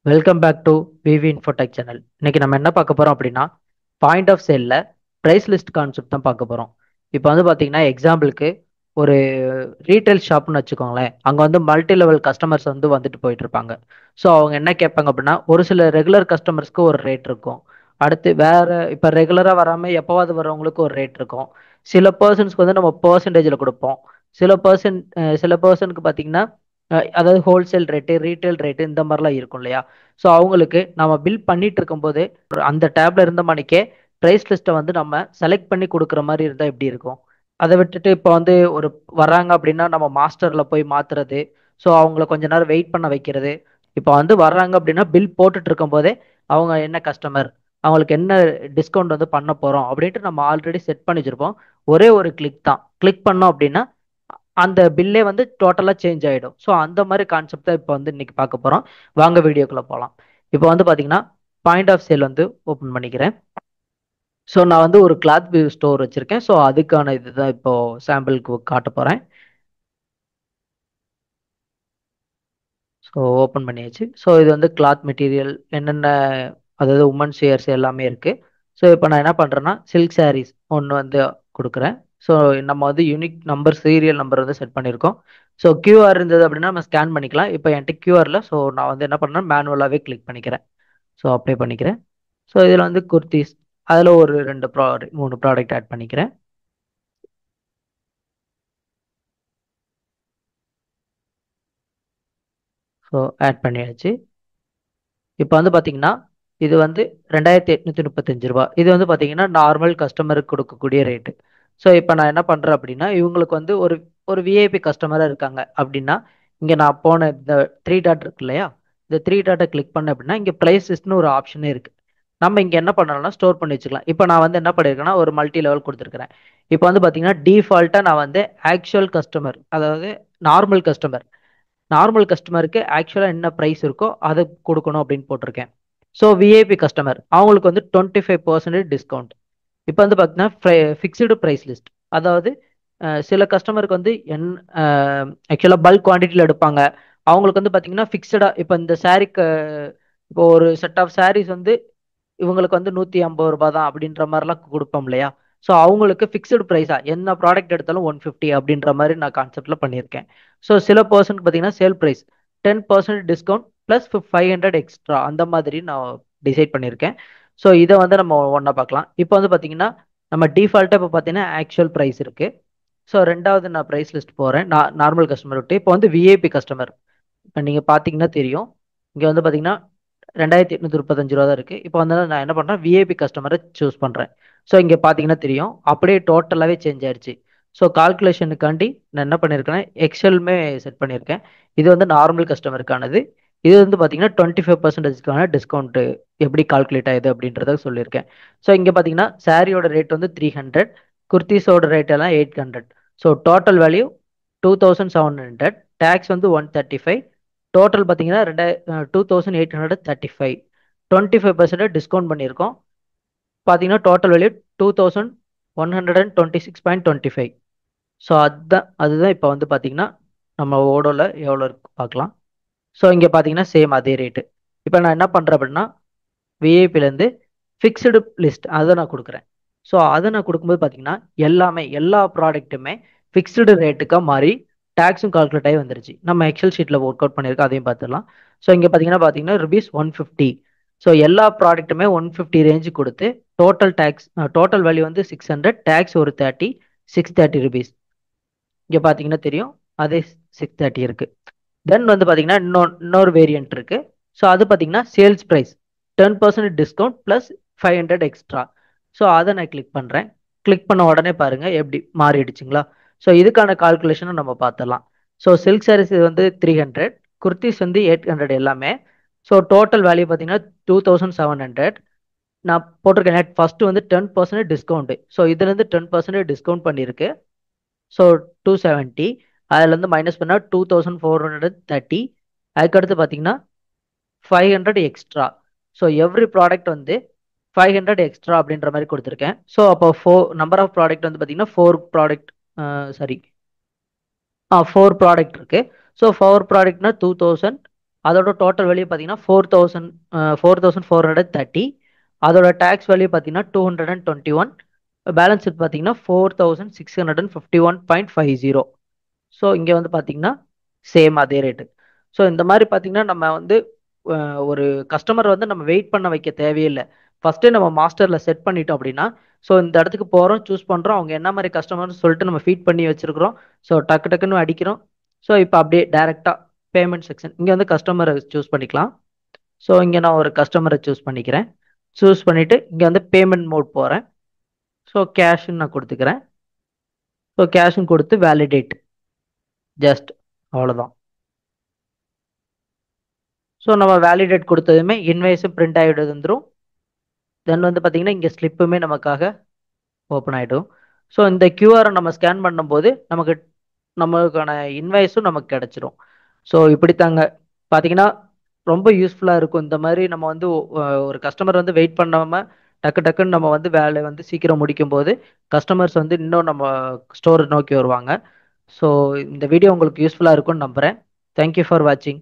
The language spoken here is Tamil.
Welcome back to VV Infotech channel. இன்னைக்கு நம்ம என்ன பார்க்க போறோம் அப்படின்னா, பாயிண்ட் ஆஃப் சேல்ல ப்ரைஸ் லிஸ்ட் கான்செப்ட் தான் பார்க்க போறோம். இப்போ வந்து பார்த்தீங்கன்னா எக்ஸாம்பிளுக்கு ஒரு ரீட்டைல் ஷாப்னு வச்சுக்கோங்களேன். அங்கே வந்து மல்டி லெவல் கஸ்டமர்ஸ் வந்து வந்துட்டு போயிட்டு இருப்பாங்க. ஸோ அவங்க என்ன கேட்பாங்க அப்படின்னா, ஒரு சில ரெகுலர் கஸ்டமர்ஸ்க்கு ஒரு ரேட் இருக்கும். அடுத்து வேற இப்போ ரெகுலராக வராமல் எப்போவாது வரவங்களுக்கு ஒரு ரேட் இருக்கும். சில பர்சன்ஸ்க்கு வந்து நம்ம பர்சன்டேஜில் கொடுப்போம். சில பர்சனுக்கு பார்த்தீங்கன்னா அதாவது ஹோல்சேல் ரேட்டு ரீட்டைல் ரேட்டு இந்த மாதிரிலாம் இருக்கும் இல்லையா. ஸோ அவங்களுக்கு நம்ம பில் பண்ணிட்டு இருக்கும்போது அந்த டேப்ல இருந்த மணிக்கே ப்ரைஸ் லிஸ்ட்டை வந்து நம்ம செலக்ட் பண்ணி கொடுக்குற மாதிரி இருந்தால் எப்படி இருக்கும். அதை விட்டுட்டு இப்போ வந்து ஒரு வர்றாங்க அப்படின்னா நம்ம மாஸ்டரில் போய் மாற்றுறது. ஸோ அவங்கள கொஞ்ச நேரம் வெயிட் பண்ண வைக்கிறது. இப்போ வந்து வர்றாங்க அப்படின்னா பில் போட்டுட்டு இருக்கும்போதே அவங்க என்ன கஸ்டமர், அவங்களுக்கு என்ன டிஸ்கவுண்ட் வந்து பண்ண போகிறோம் அப்படின்ட்டு நம்ம ஆல்ரெடி செட் பண்ணி வச்சுருப்போம். ஒரே ஒரு கிளிக் தான், கிளிக் பண்ணோம் அப்படின்னா அந்த பில்லே வந்து டோட்டலாக சேஞ்ச் ஆகிடும். ஸோ அந்த மாதிரி கான்செப்ட் தான் இப்போ வந்து இன்னைக்கு பார்க்க போகிறோம். வாங்க வீடியோக்குள்ளே போகலாம். இப்போ வந்து பார்த்தீங்கன்னா பாயிண்ட் ஆஃப் சேல் வந்து ஓப்பன் பண்ணிக்கிறேன். ஸோ நான் வந்து ஒரு கிளாத் ஸ்டோர் வச்சுருக்கேன். ஸோ அதுக்கான இதுதான் இப்போ சாம்பிளுக்கு காட்ட போகிறேன். ஸோ ஓப்பன் பண்ணியாச்சு. ஸோ இது வந்து கிளாத் மெட்டீரியல் என்னென்ன, அதாவது உமன்ஸ் வியர்ஸ் எல்லாமே இருக்குது. ஸோ இப்போ நான் என்ன பண்ணுறேன்னா சில்க் சாரீஸ் ஒன்று வந்து கொடுக்குறேன். ஸோ நம்ம வந்து யூனிக் நம்பர் சீரியல் நம்பர் வந்து செட் பண்ணியிருக்கோம். ஸோ கியூஆர் இருந்தது அப்படின்னா நம்ம ஸ்கேன் பண்ணிக்கலாம். இப்போ என்கிட்ட கியூஆரில், ஸோ நான் வந்து என்ன பண்ணுறேன் மேனுவலாகவே கிளிக் பண்ணிக்கிறேன். ஸோ அப்ளை பண்ணிக்கிறேன். ஸோ இதில் வந்து குர்த்திஸ், அதில் ஒரு 3 ப்ராடக்ட் ஆட் பண்ணிக்கிறேன். ஸோ ஆட் பண்ணியாச்சு. இப்போ வந்து பார்த்தீங்கன்னா இது வந்து 2835 ரூபா. இது வந்து பார்த்தீங்கன்னா நார்மல் கஸ்டமருக்கு கொடுக்கக்கூடிய ரேட்டு. ஸோ இப்போ நான் என்ன பண்ணுறேன் அப்படின்னா இவங்களுக்கு வந்து ஒரு ஒரு விஐபி கஸ்டமராக இருக்காங்க அப்படின்னா, இங்கே நான் போன இந்த 3 டாட் இருக்கு இல்லையா, இந்த 3 டாட்டை கிளிக் பண்ணேன் அப்படின்னா இங்கே ப்ரைஸ் லிஸ்ட்னு ஒரு ஆப்ஷனே இருக்குது. நம்ம இங்கே என்ன பண்ணலாம்னா ஸ்டோர் பண்ணி வச்சுக்கலாம். இப்போ நான் வந்து என்ன பண்ணியிருக்கேன்னா ஒரு மல்டி லெவல் கொடுத்துருக்கிறேன். இப்போ வந்து பார்த்தீங்கன்னா டிஃபால்ட்டாக நான் வந்து ஆக்சுவல் கஸ்டமர், அதாவது நார்மல் கஸ்டமர், நார்மல் கஸ்டமருக்கு ஆக்சுவலாக என்ன ப்ரைஸ் இருக்கோ அதை கொடுக்கணும் அப்படின்னு போட்டிருக்கேன். ஸோ விஐபி கஸ்டமர் அவங்களுக்கு வந்து 25% டிஸ்கவுண்ட். இப்போ வந்து பார்த்தீங்கன்னா ஃபிக்ஸ்டு ப்ரைஸ் லிஸ்ட், அதாவது சில கஸ்டமருக்கு வந்து ஆக்சுவலாக பல்க் குவான்டிட்டியில் எடுப்பாங்க. அவங்களுக்கு வந்து பார்த்தீங்கன்னா ஃபிக்ஸடாக இப்போ இந்த சாரீக்கு இப்போ ஒரு செட் ஆஃப் சாரீஸ் வந்து இவங்களுக்கு வந்து 150 ரூபாய் தான் அப்படின்ற மாதிரிலாம் கொடுப்போம் இல்லையா. ஸோ அவங்களுக்கு ஃபிக்ஸ்டு ப்ரைஸா என்ன ப்ராடக்ட் எடுத்தாலும் 150 அப்படின்ற மாதிரி நான் கான்செப்ட்ல பண்ணியிருக்கேன். ஸோ சில பர்சன்ட் பார்த்தீங்கன்னா sale price 10% discount plus 500 extra அந்த மாதிரி நான் டிசைட் பண்ணியிருக்கேன். ஸோ இதை வந்து நம்ம ஒன்றா பார்க்கலாம். இப்போ வந்து பார்த்தீங்கன்னா நம்ம டிஃபால்ட்டாக இப்போ பார்த்தீங்கன்னா ஆக்சுவல் ப்ரைஸ் இருக்கு. ஸோ ரெண்டாவது நான் ப்ரைஸ் லிஸ்ட் போகிறேன். நார்மல் கஸ்டமர் விட்டு இப்போ வந்து விஐபி கஸ்டமர் இப்போ நீங்கள் பார்த்தீங்கன்னா தெரியும். இங்கே வந்து பார்த்தீங்கன்னா 2835 ரூபா தான் இருக்குது. இப்போ வந்து நான் என்ன பண்ணுறேன் விஐபி கஸ்டமரை சூஸ் பண்ணுறேன். ஸோ இங்கே பார்த்தீங்கன்னா தெரியும் அப்படியே டோட்டலாகவே சேஞ்ச் ஆயிடுச்சு. ஸோ கால்குலேஷனுக்காண்டி நான் என்ன பண்ணியிருக்கேன்னா எக்ஸலுமே செட் பண்ணியிருக்கேன். இது வந்து நார்மல் கஸ்டமருக்கானது. இது வந்து பார்த்தீங்கன்னா 25%க்கான டிஸ்கவுண்ட் எப்படி கால்குலேட் ஆகுது அப்படின்றத சொல்லியிருக்கேன். ஸோ இங்கே பார்த்தீங்கன்னா சாரியோட ரேட் வந்து 300, குர்த்திஸோட ரேட் எல்லாம் 800. ஸோ டோட்டல் வேல்யூ 2700, டேக்ஸ் வந்து 135. டோட்டல் பார்த்தீங்கன்னா 2835. 25% டிஸ்கவுண்ட் பண்ணியிருக்கோம். பார்த்தீங்கன்னா டோட்டல் வேல்யூ 2126.25. ஸோ அதுதான் இப்போ வந்து பார்த்தீங்கன்னா நம்ம ஓடோவில் எவ்வளோ இருக்கு பார்க்கலாம். ஸோ இங்கே பார்த்தீங்கன்னா சேம் அதே ரேட்டு. இப்போ நான் என்ன பண்ணுறேன் அப்படின்னா விஐபிலேருந்து ஃபிக்ஸ்டு லிஸ்ட் அதை நான் கொடுக்குறேன். ஸோ அதை நான் கொடுக்கும்போது பார்த்தீங்கன்னா எல்லா ப்ராடக்ட்டுமே ஃபிக்ஸ்டு ரேட்டுக்காக மாறி டேக்ஸும் கால்குலேட் ஆகி வந்துருச்சு. நம்ம எக்ஸல் ஷீட்டில் ஒர்க் அவுட் பண்ணியிருக்கோம், அதையும் பார்த்துடலாம். ஸோ இங்கே பார்த்தீங்கன்னா ருபீஸ் 150. ஸோ எல்லா ப்ராடக்ட்டுமே 150 ரேஞ்சு கொடுத்து டோட்டல் வேல்யூ வந்து 600, டேக்ஸ் ஒரு 30, 630 ரூபீஸ். இங்கே பார்த்தீங்கன்னா தெரியும் அதே 630 இருக்கு. தென் வந்து பார்த்தீங்கன்னா இன்னொரு வேரியன்ட் இருக்கு. ஸோ அது பார்த்தீங்கன்னா sales price 10% discount plus 500 extra. So அதை நான் கிளிக் பண்ணுறேன். கிளிக் பண்ண உடனே பாருங்க எப்படி மாறிடுச்சுங்களா. ஸோ இதுக்கான கால்குலேஷனை நம்ம பார்த்துடலாம். ஸோ சில்க் சாரீஸ் வந்து 300, குர்த்திஸ் வந்து 800 எல்லாமே. ஸோ டோட்டல் வேல்யூ பார்த்தீங்கன்னா 2700. நான் போட்டிருக்கேன் ஃபர்ஸ்ட் வந்து 10% டிஸ்கவுண்ட். ஸோ இதுலேருந்து 10% டிஸ்கவுண்ட் பண்ணியிருக்கு. ஸோ 270, அதுலேருந்து மைனஸ் பண்ணால் 2430. அதுக்கடுத்து பார்த்தீங்கன்னா 500 எக்ஸ்ட்ரா. ஸோ எவ்ரி ப்ராடக்ட் வந்து 500 எக்ஸ்ட்ரா அப்படின்ற மாதிரி கொடுத்துருக்கேன். ஸோ அப்போ நம்பர் ஆஃப் ப்ராடக்ட் வந்து பார்த்தீங்கன்னா 4 ப்ராடக்ட், சாரி 4 ப்ராடக்ட் இருக்கு. ஸோ 4 ப்ராடக்ட்னா 2000, அதோட டோட்டல் வேல்யூ பார்த்தீங்கன்னா 4430. அதோட டேக்ஸ் வேல்யூ பார்த்தீங்கன்னா 221. பேலன்ஸ் ஷீட் பார்த்தீங்கன்னா 4651.50. ஸோ இங்கே வந்து பார்த்தீங்கன்னா சேம் அதே ரேட்டு. ஸோ இந்த மாதிரி பார்த்தீங்கன்னா நம்ம வந்து ஒரு கஸ்டமர் வந்து நம்ம வெயிட் பண்ண வைக்க தேவையில்லை. ஃபர்ஸ்டே நம்ம மாஸ்டரில் செட் பண்ணிட்டோம் அப்படின்னா, ஸோ இந்த இடத்துக்கு போகிறோம், சூஸ் பண்ணுறோம், அவங்க என்ன மாதிரி கஸ்டமர்னு சொல்லிட்டு நம்ம ஃபீட் பண்ணி வச்சிருக்கிறோம். ஸோ டக்கு டக்குன்னு அடிக்கிறோம். ஸோ இப்போ அப்படியே டைரெக்டாக பேமெண்ட் செக்ஷன் இங்கே வந்து கஸ்டமரை சூஸ் பண்ணிக்கலாம். ஸோ இங்கே நான் ஒரு கஸ்டமரை சூஸ் பண்ணிக்கிறேன். சூஸ் பண்ணிவிட்டு இங்கே வந்து பேமெண்ட் மோட் போகிறேன். ஸோ கேஷ்ன்னு நான் கொடுத்துக்கிறேன். ஸோ கேஷ்ன்னு கொடுத்து வேலிடேட் ஜஸ்ட் அவ்வளோதான். ஸோ நம்ம வேலிடேட் கொடுத்ததுமே இன்வாய்ஸும் பிரிண்ட் ஆகிடுது வந்துடும். தென் வந்து பார்த்தீங்கன்னா இங்கே ஸ்லிப்புமே நமக்காக ஓப்பன் ஆகிடும். ஸோ இந்த கியூஆரை நம்ம ஸ்கேன் பண்ணும்போது நம்மளுக்கான இன்வாய்ஸும் நமக்கு கிடைச்சிரும். ஸோ இப்படித்தாங்க பார்த்தீங்கன்னா ரொம்ப யூஸ்ஃபுல்லாக இருக்கும். இந்த மாதிரி நம்ம வந்து ஒரு கஸ்டமர் வந்து வெயிட் பண்ணாமல் டக்கு டக்குன்னு நம்ம வந்து வேலையை வந்து சீக்கிரம் முடிக்கும் போது கஸ்டமர்ஸ் வந்து இன்னும் நம்ம ஸ்டோரை நோக்கி வருவாங்க. ஸோ இந்த வீடியோ உங்களுக்கு யூஸ்ஃபுல்லாக இருக்கும்னு நம்புகிறேன். தேங்க்யூ ஃபார் வாட்சிங்.